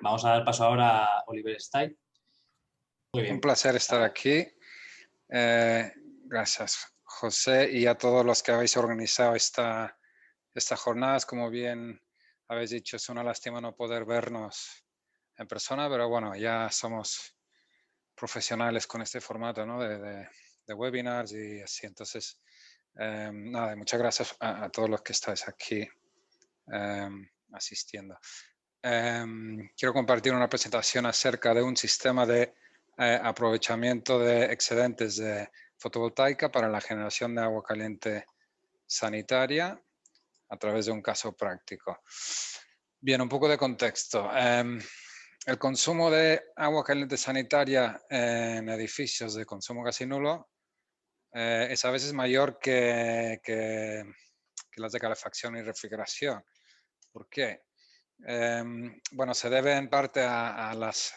Vamos a dar paso ahora a Oliver Stein. Muy bien. Un placer estar aquí. Gracias, José, y a todos los que habéis organizado esta jornada. Como bien habéis dicho, es una lástima no poder vernos en persona, pero bueno, ya somos profesionales con este formato, ¿no? de webinars y así. Entonces, nada, muchas gracias a todos los que estáis aquí asistiendo. Quiero compartir una presentación acerca de un sistema de aprovechamiento de excedentes de fotovoltaica para la generación de agua caliente sanitaria a través de un caso práctico. Bien, un poco de contexto. El consumo de agua caliente sanitaria en edificios de consumo casi nulo es a veces mayor que las de calefacción y refrigeración. ¿Por qué? Bueno, se debe en parte a las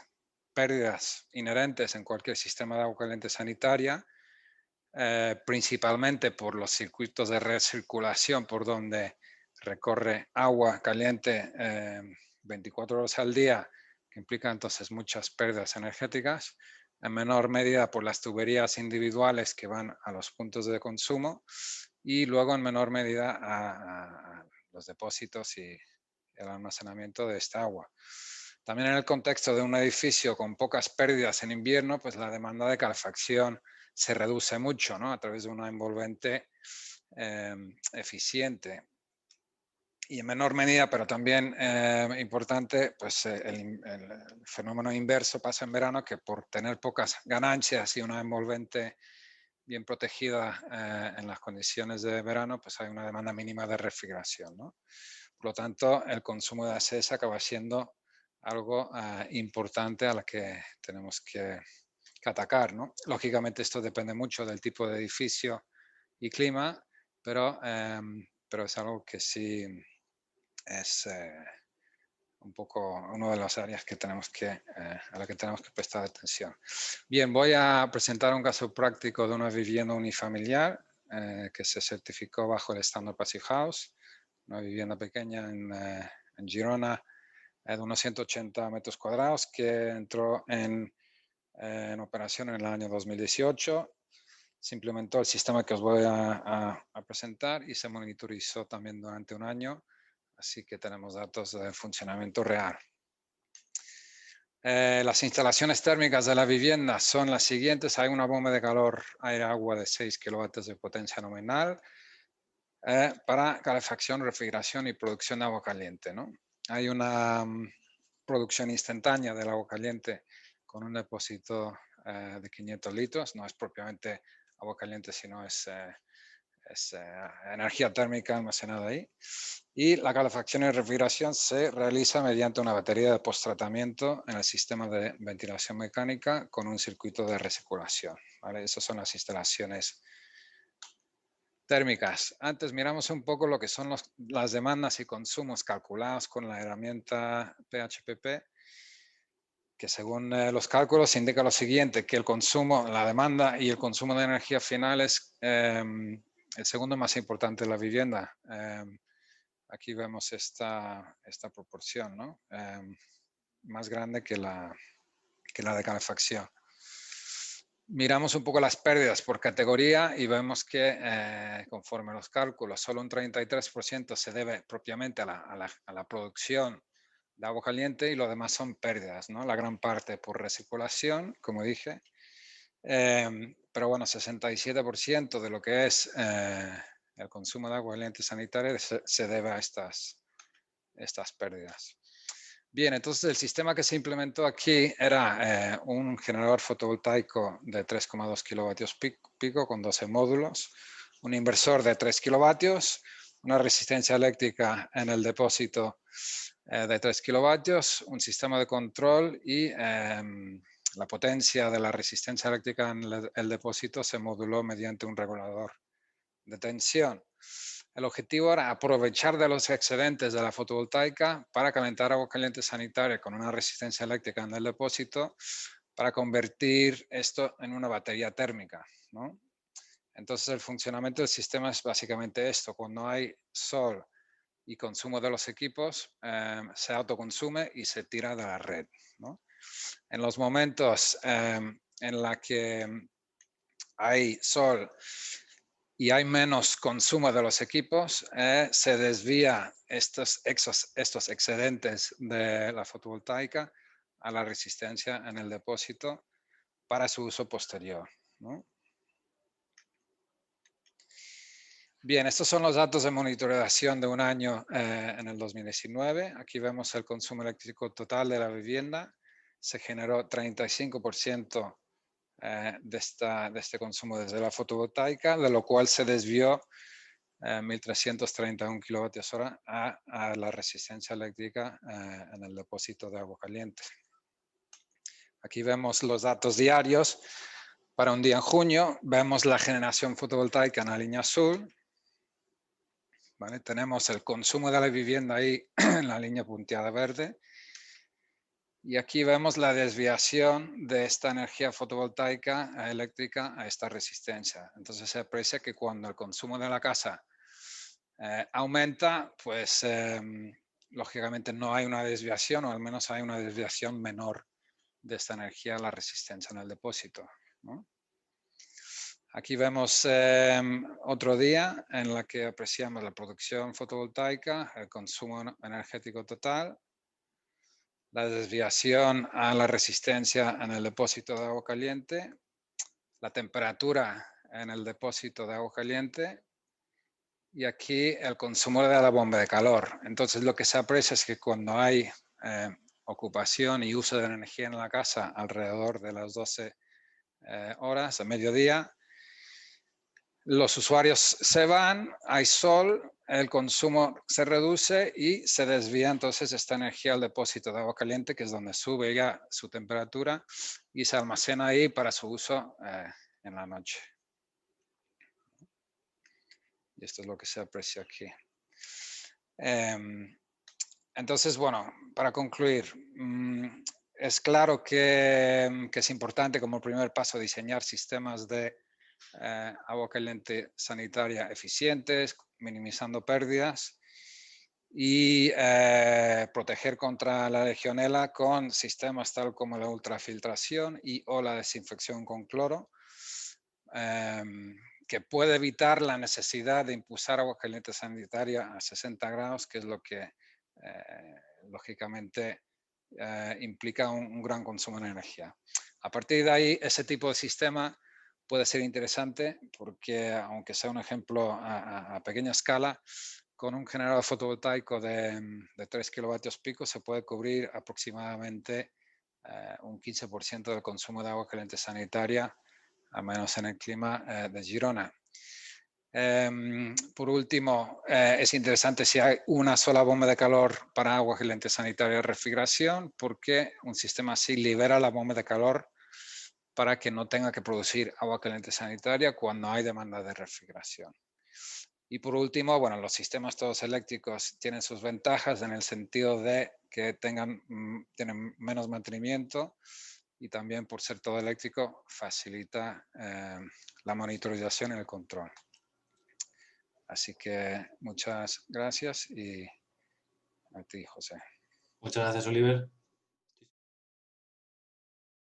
pérdidas inherentes en cualquier sistema de agua caliente sanitaria, principalmente por los circuitos de recirculación por donde recorre agua caliente 24 horas al día, que implica entonces muchas pérdidas energéticas, en menor medida por las tuberías individuales que van a los puntos de consumo y luego en menor medida a los depósitos y el almacenamiento de esta agua. También en el contexto de un edificio con pocas pérdidas en invierno, pues la demanda de calefacción se reduce mucho, ¿no? A través de una envolvente eficiente. Y en menor medida, pero también importante, pues el fenómeno inverso pasa en verano, que por tener pocas ganancias y una envolvente bien protegida en las condiciones de verano, pues hay una demanda mínima de refrigeración, ¿no? Por lo tanto, el consumo de ACS acaba siendo algo importante a la que tenemos que atacar, ¿no? Lógicamente esto depende mucho del tipo de edificio y clima, pero es algo que sí es un poco una de las áreas que tenemos a la que tenemos que prestar atención. Bien, voy a presentar un caso práctico de una vivienda unifamiliar que se certificó bajo el estándar Passive House, una vivienda pequeña en Girona de unos 180 metros cuadrados que entró en operación en el año 2018. Se implementó el sistema que os voy a presentar y se monitorizó también durante un año, así que tenemos datos de funcionamiento real. Las instalaciones térmicas de la vivienda son las siguientes. Hay una bomba de calor aire-agua de 6 kilovatios de potencia nominal para calefacción, refrigeración y producción de agua caliente, ¿no? Hay una producción instantánea del agua caliente con un depósito de 500 litros. No es propiamente agua caliente, sino es energía térmica almacenada ahí. Y la calefacción y refrigeración se realiza mediante una batería de posttratamiento en el sistema de ventilación mecánica con un circuito de recirculación, ¿vale? Esas son las instalaciones térmicas. Antes miramos un poco lo que son las demandas y consumos calculados con la herramienta PHPP, que según los cálculos indica lo siguiente, que el consumo, la demanda y el consumo de energía final es el segundo más importante de la vivienda. Aquí vemos esta proporción, ¿no? Más grande que la de calefacción. Miramos un poco las pérdidas por categoría y vemos que conforme los cálculos, solo un 33% se debe propiamente a la producción de agua caliente y lo demás son pérdidas, ¿no? La gran parte por recirculación, como dije. Pero bueno, 67% de lo que es el consumo de agua caliente sanitaria se debe a estas pérdidas. Bien, entonces el sistema que se implementó aquí era un generador fotovoltaico de 3,2 kilovatios pico con 12 módulos, un inversor de 3 kilovatios, una resistencia eléctrica en el depósito de 3 kilovatios, un sistema de control y la potencia de la resistencia eléctrica en el depósito se moduló mediante un regulador de tensión. El objetivo era aprovechar de los excedentes de la fotovoltaica para calentar agua caliente sanitaria con una resistencia eléctrica en el depósito para convertir esto en una batería térmica, ¿no? Entonces el funcionamiento del sistema es básicamente esto. Cuando hay sol y consumo de los equipos se autoconsume y se tira de la red, ¿no? En los momentos en la que hay sol y hay menos consumo de los equipos, se desvía estos excedentes de la fotovoltaica a la resistencia en el depósito para su uso posterior, ¿no? Bien, estos son los datos de monitorización de un año en el 2019. Aquí vemos el consumo eléctrico total de la vivienda. Se generó 35% de este consumo desde la fotovoltaica, de lo cual se desvió 1.331 kWh a la resistencia eléctrica en el depósito de agua caliente. Aquí vemos los datos diarios para un día en junio. Vemos la generación fotovoltaica en la línea azul. ¿Vale? Tenemos el consumo de la vivienda ahí en la línea punteada verde. Y aquí vemos la desviación de esta energía fotovoltaica eléctrica a esta resistencia. Entonces se aprecia que cuando el consumo de la casa aumenta, pues lógicamente no hay una desviación, o al menos hay una desviación menor de esta energía a la resistencia en el depósito, ¿no? Aquí vemos otro día en la que apreciamos la producción fotovoltaica, el consumo energético total, la desviación a la resistencia en el depósito de agua caliente, la temperatura en el depósito de agua caliente y aquí el consumo de la bomba de calor. Entonces lo que se aprecia es que cuando hay ocupación y uso de energía en la casa alrededor de las 12 horas a mediodía, los usuarios se van, hay sol, el consumo se reduce y se desvía entonces esta energía al depósito de agua caliente, que es donde sube ya su temperatura y se almacena ahí para su uso en la noche. Y esto es lo que se aprecia aquí. Entonces, bueno, para concluir, es claro que es importante como primer paso diseñar sistemas de agua caliente sanitaria eficientes, minimizando pérdidas y proteger contra la legionela con sistemas tal como la ultrafiltración y o la desinfección con cloro, que puede evitar la necesidad de impulsar agua caliente sanitaria a 60 grados, que es lo que lógicamente implica un gran consumo de energía. A partir de ahí, ese tipo de sistema puede ser interesante porque, aunque sea un ejemplo a pequeña escala, con un generador fotovoltaico de 3 kilovatios pico se puede cubrir aproximadamente un 15% del consumo de agua caliente sanitaria, al menos en el clima de Girona. Por último, es interesante si hay una sola bomba de calor para agua caliente sanitaria y refrigeración, porque un sistema así libera la bomba de calor para que no tenga que producir agua caliente sanitaria cuando hay demanda de refrigeración. Y por último, bueno, los sistemas todos eléctricos tienen sus ventajas en el sentido de que tienen menos mantenimiento y también por ser todo eléctrico facilita la monitorización y el control. Así que muchas gracias y a ti, José. Muchas gracias, Oliver.